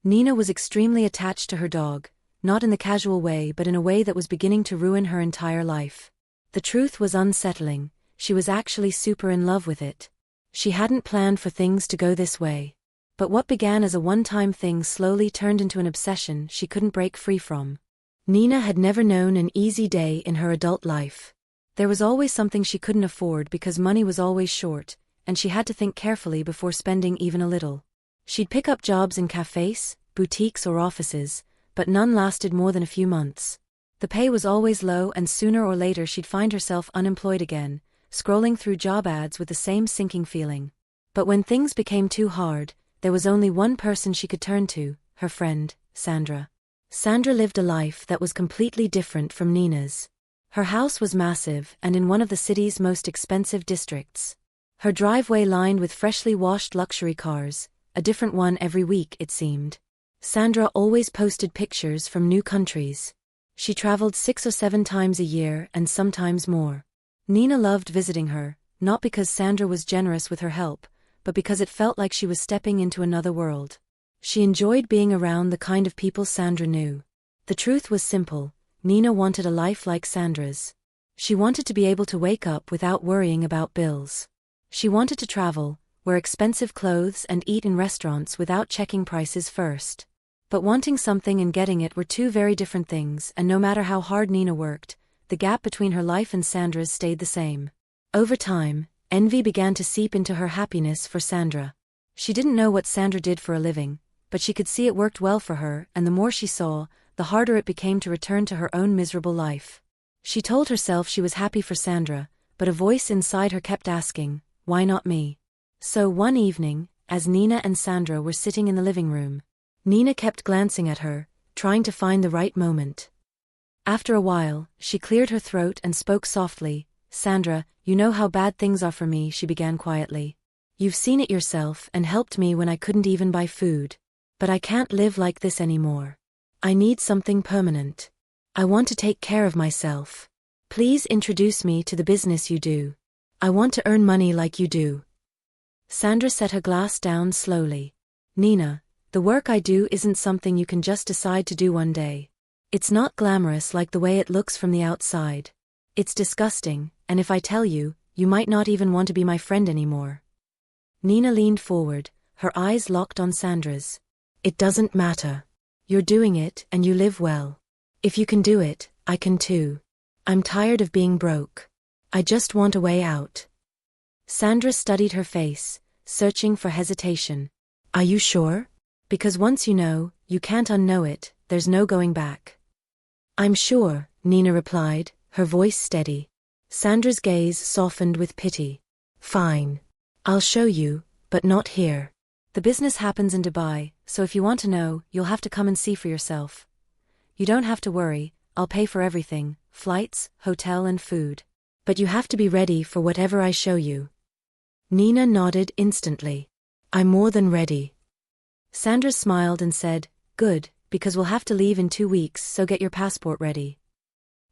Nina was extremely attached to her dog, not in the casual way but in a way that was beginning to ruin her entire life. The truth was unsettling, she was actually super in love with it. She hadn't planned for things to go this way. But what began as a one-time thing slowly turned into an obsession she couldn't break free from. Nina had never known an easy day in her adult life. There was always something she couldn't afford because money was always short, and she had to think carefully before spending even a little. She'd pick up jobs in cafes, boutiques or offices, but none lasted more than a few months. The pay was always low and sooner or later she'd find herself unemployed again, scrolling through job ads with the same sinking feeling. But when things became too hard, there was only one person she could turn to, her friend, Sandra. Sandra lived a life that was completely different from Nina's. Her house was massive and in one of the city's most expensive districts. Her driveway lined with freshly washed luxury cars, a different one every week it seemed. Sandra always posted pictures from new countries. She traveled 6 or 7 times a year and sometimes more. Nina loved visiting her, not because Sandra was generous with her help, but because it felt like she was stepping into another world. She enjoyed being around the kind of people Sandra knew. The truth was simple. Nina wanted a life like Sandra's. She wanted to be able to wake up without worrying about bills. She wanted to travel, wear expensive clothes and eat in restaurants without checking prices first. But wanting something and getting it were two very different things, and no matter how hard Nina worked, the gap between her life and Sandra's stayed the same. Over time, envy began to seep into her happiness for Sandra. She didn't know what Sandra did for a living, but she could see it worked well for her, and the more she saw, the harder it became to return to her own miserable life. She told herself she was happy for Sandra, but a voice inside her kept asking, why not me? So one evening, as Nina and Sandra were sitting in the living room, Nina kept glancing at her, trying to find the right moment. After a while, she cleared her throat and spoke softly. Sandra, you know how bad things are for me, she began quietly. You've seen it yourself and helped me when I couldn't even buy food. But I can't live like this anymore. I need something permanent. I want to take care of myself. Please introduce me to the business you do. I want to earn money like you do. Sandra set her glass down slowly. Nina, the work I do isn't something you can just decide to do one day. It's not glamorous like the way it looks from the outside. It's disgusting, and if I tell you, you might not even want to be my friend anymore. Nina leaned forward, her eyes locked on Sandra's. It doesn't matter. You're doing it and you live well. If you can do it, I can too. I'm tired of being broke. I just want a way out. Sandra studied her face, searching for hesitation. Are you sure? Because once you know, you can't unknow it, there's no going back. I'm sure, Nina replied, her voice steady. Sandra's gaze softened with pity. Fine. I'll show you, but not here. The business happens in Dubai, so if you want to know, you'll have to come and see for yourself. You don't have to worry, I'll pay for everything, flights, hotel and food. But you have to be ready for whatever I show you. Nina nodded instantly. I'm more than ready. Sandra smiled and said, good, because we'll have to leave in 2 weeks, so get your passport ready.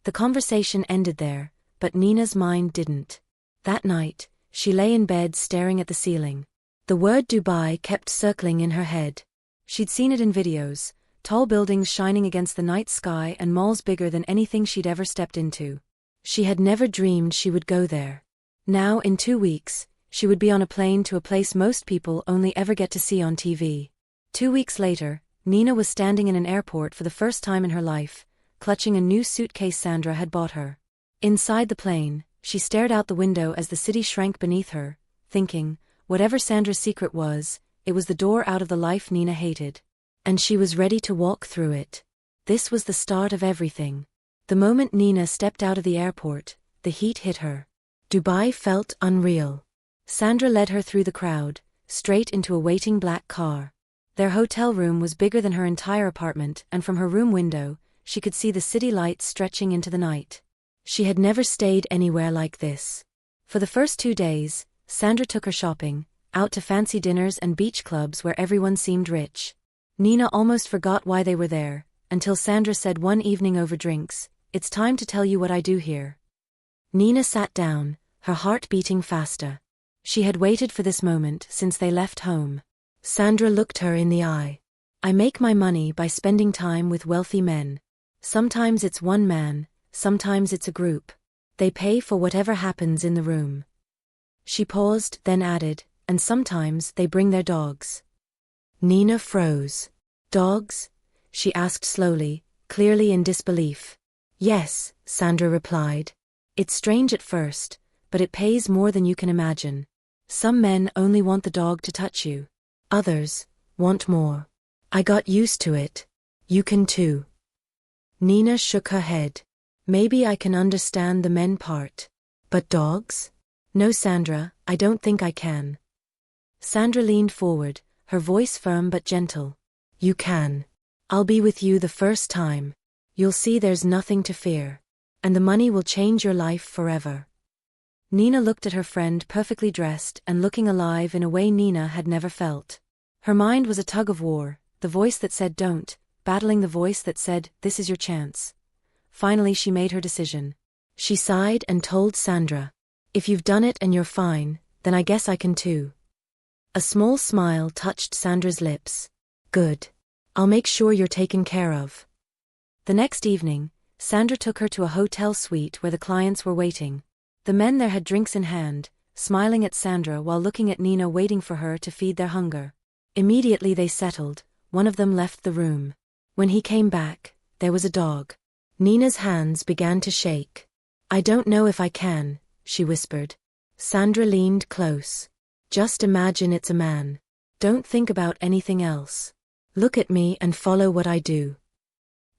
The conversation ended there, but Nina's mind didn't. That night, she lay in bed staring at the ceiling. The word Dubai kept circling in her head. She'd seen it in videos, tall buildings shining against the night sky and malls bigger than anything she'd ever stepped into. She had never dreamed she would go there. Now, in 2 weeks, she would be on a plane to a place most people only ever get to see on TV. 2 weeks later, Nina was standing in an airport for the first time in her life, clutching a new suitcase Sandra had bought her. Inside the plane, she stared out the window as the city shrank beneath her, thinking, whatever Sandra's secret was, it was the door out of the life Nina hated. And she was ready to walk through it. This was the start of everything. The moment Nina stepped out of the airport, the heat hit her. Dubai felt unreal. Sandra led her through the crowd, straight into a waiting black car. Their hotel room was bigger than her entire apartment, and from her room window, she could see the city lights stretching into the night. She had never stayed anywhere like this. For the first 2 days, Sandra took her shopping, out to fancy dinners and beach clubs where everyone seemed rich. Nina almost forgot why they were there, until Sandra said one evening over drinks, "It's time to tell you what I do here." Nina sat down, her heart beating faster. She had waited for this moment since they left home. Sandra looked her in the eye. I make my money by spending time with wealthy men. Sometimes it's one man, sometimes it's a group. They pay for whatever happens in the room. She paused, then added, and sometimes they bring their dogs. Nina froze. Dogs? She asked slowly, clearly in disbelief. Yes, Sandra replied. It's strange at first, but it pays more than you can imagine. Some men only want the dog to touch you. Others want more. I got used to it. You can too. Nina shook her head. Maybe I can understand the men part. But dogs? No, Sandra, I don't think I can. Sandra leaned forward, her voice firm but gentle. You can. I'll be with you the first time. You'll see there's nothing to fear. And the money will change your life forever. Nina looked at her friend, perfectly dressed and looking alive in a way Nina had never felt. Her mind was a tug of war, the voice that said don't, battling the voice that said this is your chance. Finally she made her decision. She sighed and told Sandra, if you've done it and you're fine, then I guess I can too. A small smile touched Sandra's lips. Good. I'll make sure you're taken care of. The next evening, Sandra took her to a hotel suite where the clients were waiting. The men there had drinks in hand, smiling at Sandra while looking at Nina, waiting for her to feed their hunger. Immediately they settled, one of them left the room. When he came back, there was a dog. Nina's hands began to shake. I don't know if I can, she whispered. Sandra leaned close. Just imagine it's a man. Don't think about anything else. Look at me and follow what I do.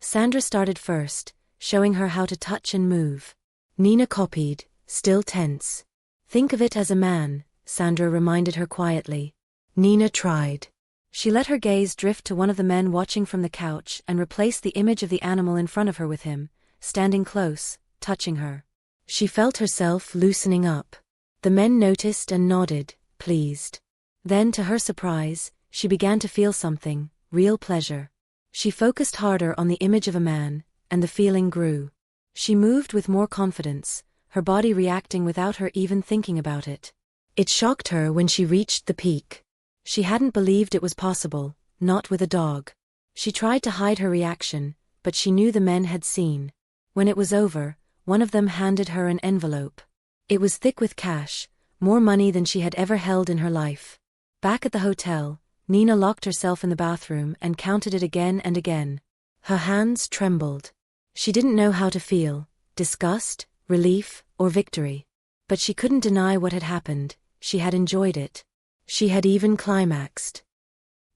Sandra started first, showing her how to touch and move. Nina copied, still tense. Think of it as a man, Sandra reminded her quietly. Nina tried. She let her gaze drift to one of the men watching from the couch and replaced the image of the animal in front of her with him, standing close, touching her. She felt herself loosening up. The men noticed and nodded, pleased. Then, to her surprise, she began to feel something, real pleasure. She focused harder on the image of a man, and the feeling grew. She moved with more confidence, her body reacting without her even thinking about it. It shocked her when she reached the peak. She hadn't believed it was possible, not with a dog. She tried to hide her reaction, but she knew the men had seen. When it was over, one of them handed her an envelope. It was thick with cash, more money than she had ever held in her life. Back at the hotel, Nina locked herself in the bathroom and counted it again and again. Her hands trembled. She didn't know how to feel, disgust, relief, or victory. But she couldn't deny what had happened, she had enjoyed it. She had even climaxed.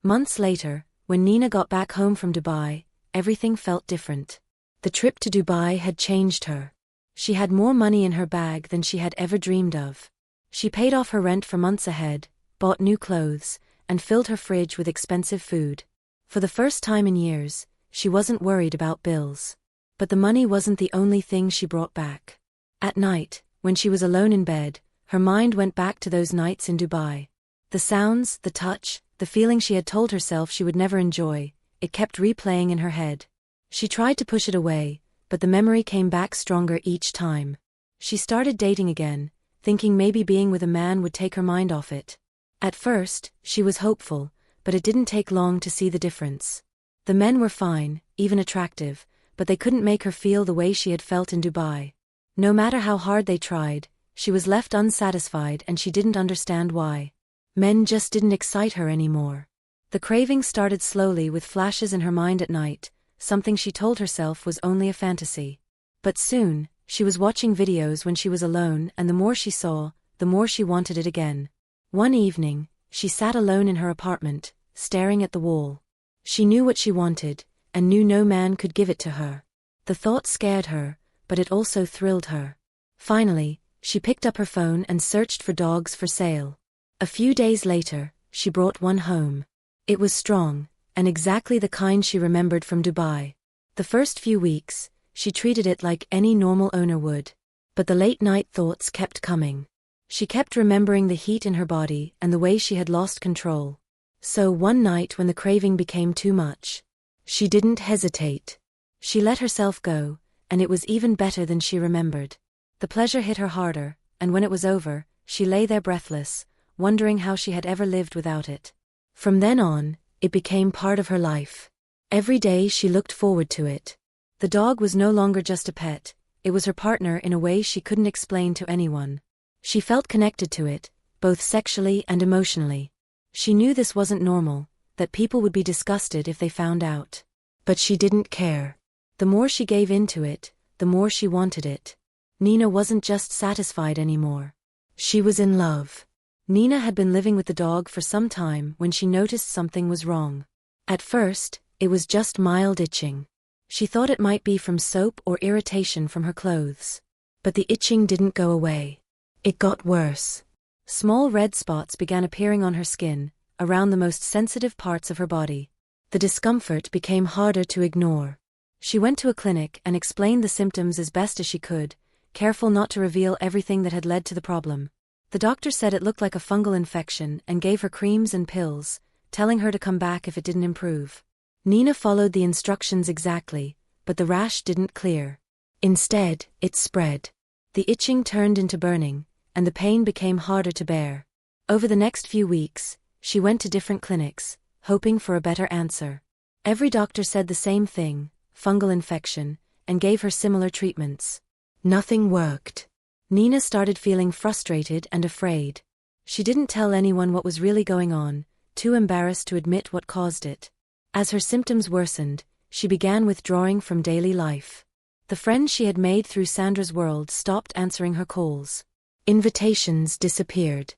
Months later, when Nina got back home from Dubai, everything felt different. The trip to Dubai had changed her. She had more money in her bag than she had ever dreamed of. She paid off her rent for months ahead, bought new clothes, and filled her fridge with expensive food. For the first time in years, she wasn't worried about bills. But the money wasn't the only thing she brought back. At night, when she was alone in bed, her mind went back to those nights in Dubai. The sounds, the touch, the feeling she had told herself she would never enjoy, it kept replaying in her head. She tried to push it away, but the memory came back stronger each time. She started dating again, thinking maybe being with a man would take her mind off it. At first, she was hopeful, but it didn't take long to see the difference. The men were fine, even attractive, but they couldn't make her feel the way she had felt in Dubai. No matter how hard they tried, she was left unsatisfied and she didn't understand why. Men just didn't excite her anymore. The craving started slowly with flashes in her mind at night, something she told herself was only a fantasy. But soon, she was watching videos when she was alone, and the more she saw, the more she wanted it again. One evening, she sat alone in her apartment, staring at the wall. She knew what she wanted, and knew no man could give it to her. The thought scared her, but it also thrilled her. Finally, she picked up her phone and searched for dogs for sale. A few days later, she brought one home. It was strong, and exactly the kind she remembered from Dubai. The first few weeks, she treated it like any normal owner would. But the late-night thoughts kept coming. She kept remembering the heat in her body and the way she had lost control. So one night when the craving became too much, she didn't hesitate. She let herself go, and it was even better than she remembered. The pleasure hit her harder, and when it was over, she lay there breathless, wondering how she had ever lived without it. From then on, It became part of her life. Every day she looked forward to it. The dog was no longer just a pet, it was her partner in a way she couldn't explain to anyone. She felt connected to it, both sexually and emotionally. She knew this wasn't normal, that people would be disgusted if they found out. But she didn't care. The more she gave into it, the more she wanted it. Nina wasn't just satisfied anymore. She was in love. Nina had been living with the dog for some time when she noticed something was wrong. At first, it was just mild itching. She thought it might be from soap or irritation from her clothes. But the itching didn't go away. It got worse. Small red spots began appearing on her skin, around the most sensitive parts of her body. The discomfort became harder to ignore. She went to a clinic and explained the symptoms as best as she could, careful not to reveal everything that had led to the problem. The doctor said it looked like a fungal infection and gave her creams and pills, telling her to come back if it didn't improve. Nina followed the instructions exactly, but the rash didn't clear. Instead, it spread. The itching turned into burning, and the pain became harder to bear. Over the next few weeks, she went to different clinics, hoping for a better answer. Every doctor said the same thing, fungal infection, and gave her similar treatments. Nothing worked. Nina started feeling frustrated and afraid. She didn't tell anyone what was really going on, too embarrassed to admit what caused it. As her symptoms worsened, she began withdrawing from daily life. The friends she had made through Sandra's world stopped answering her calls. Invitations disappeared.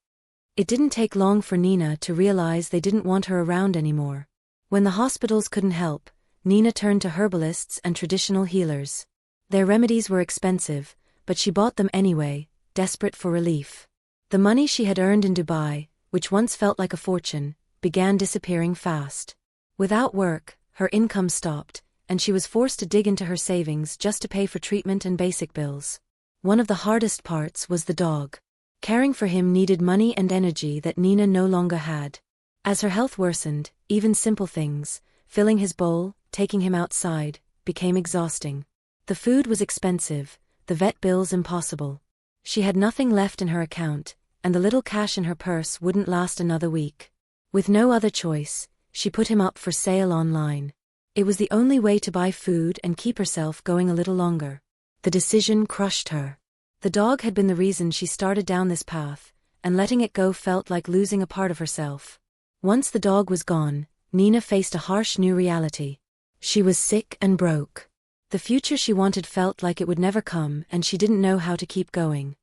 It didn't take long for Nina to realize they didn't want her around anymore. When the hospitals couldn't help, Nina turned to herbalists and traditional healers. Their remedies were expensive, but she bought them anyway, desperate for relief. The money she had earned in Dubai, which once felt like a fortune, began disappearing fast. Without work, her income stopped, and she was forced to dig into her savings just to pay for treatment and basic bills. One of the hardest parts was the dog. Caring for him needed money and energy that Nina no longer had. As her health worsened, even simple things, filling his bowl, taking him outside, became exhausting. The food was expensive, the vet bills impossible. She had nothing left in her account, and the little cash in her purse wouldn't last another week. With no other choice, she put him up for sale online. It was the only way to buy food and keep herself going a little longer. The decision crushed her. The dog had been the reason she started down this path, and letting it go felt like losing a part of herself. Once the dog was gone, Nina faced a harsh new reality. She was sick and broke. The future she wanted felt like it would never come, and she didn't know how to keep going.